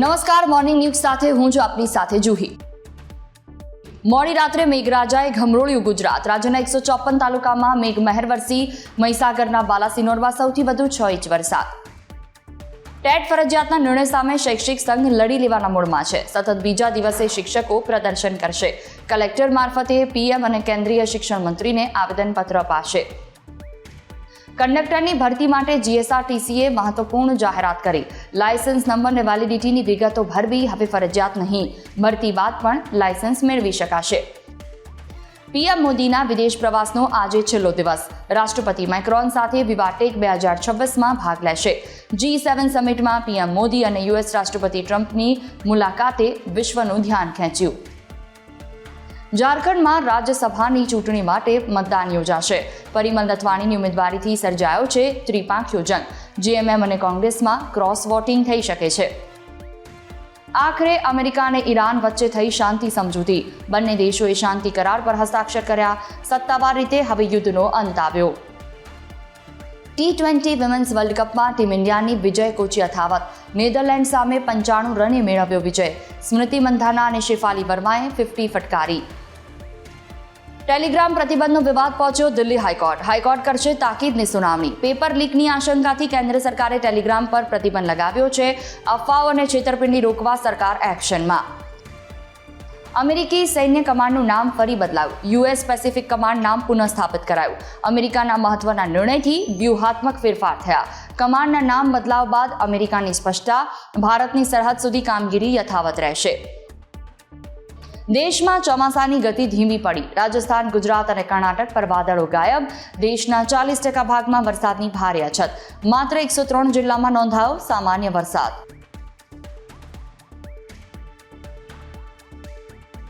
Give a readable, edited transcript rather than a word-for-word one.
નમસ્કાર, morning news સાથે હું છું આપની સાથે જુહી. મોડી રાત્રે મેઘરાજાએ ઘમરોળ્યું ગુજરાત. રાજ્યના 154 તાલુકામાં મેઘમહેર વરસી. મહીસાગરના બાલાસિનોરમાં સૌથી વધુ 6 ઇંચ વરસાદ. ટેટ ફરજિયાતના નિર્ણય સામે શૈક્ષિક સંઘ લડી લેવાના મૂડમાં છે. સતત બીજા દિવસે શિક્ષકો પ્રદર્શન કરશે. કલેક્ટર મારફતે પીએમ અને કેન્દ્રીય શિક્ષણ મંત્રીને આવેદનપત્ર અપાશે. કંડક્ટરની ભરતી માટે જીએસઆરટીસીએ મહત્વપૂર્ણ જાહેરાત કરી. લાયસન્સ નંબર અને વેલિડિટીની વિગતો ભરવી હવે ફરજિયાત નહીં. ભરતી બાદ પણ લાયસન્સ મેળવી શકાશે. પીએમ મોદીના વિદેશ પ્રવાસનો આજે છેલ્લો દિવસ. રાષ્ટ્રપતિ મેક્રોન સાથે વિવાટેક 2026માં ભાગ લેશે. G7 સમિટમાં પીએમ મોદી અને યુએસ રાષ્ટ્રપતિ ટ્રમ્પની મુલાકાતે વિશ્વનું ધ્યાન ખેંચ્યું. ઝારખંડમાં રાજ્યસભાની ચૂંટણી માટે મતદાન યોજાશે. પરિમલ નથવાણીની ઉમેદવારીથી સર્જાયો છે ત્રિપાંખીયો જંગ. જેએમએમ અને કોંગ્રેસમાં ક્રોસ વોટિંગ થઈ શકે છે. આખરે અમેરિકા અને ઈરાન વચ્ચે થઈ શાંતિ સમજૂતી. બંને દેશોએ શાંતિ કરાર પર હસ્તાક્ષર કર્યા. સત્તાવાર રીતે હવે યુદ્ધનો અંત આવ્યો. T20 વિમેન્સ વર્લ્ડ કપમાં ટીમ ઇન્ડિયાની વિજય કોચી યથાવત. નેધરલેન્ડ સામે 95 રને મેળવ્યો વિજય. સ્મૃતિ મંધાના અને શેફાલી વર્માએ 50 ફટકારી. ટેલિગ્રામ પ્રતિબંધનો વિવાદ પહોંચ્યો દિલ્હી હાઈકોર્ટ. હાઈકોર્ટ કરશે તાકીદની સુનાવણી. પેપર લીકની આશંકાથી કેન્દ્ર સરકારે ટેલિગ્રામ પર પ્રતિબંધ લગાવ્યો છે. અફવાઓ અને છેતરપિંડી રોકવા સરકાર એક્શનમાં. અમેરિકી સૈન્ય કમાન્ડનું નામ ફરી બદલાયું. યુએસ પેસિફિક કમાન્ડ નામ પુનઃસ્થાપિત કરાયું. અમેરિકાના મહત્વના નિર્ણયથી વ્યૂહાત્મક ફેરફાર થયા. કમાન્ડના નામ બદલાવ બાદ અમેરિકાની સ્પષ્ટતા. ભારતની સરહદ સુધી કામગીરી યથાવત રહેશે. દેશમાં ચોમાસાની ગતિ ધીમી પડી. રાજસ્થાન, ગુજરાત અને કર્ણાટક પર વાદળો ગાયબ. દેશના 40% ભાગમાં વરસાદની ભારે અછત. માત્ર 103 જિલ્લામાં નોંધાયો સામાન્ય વરસાદ.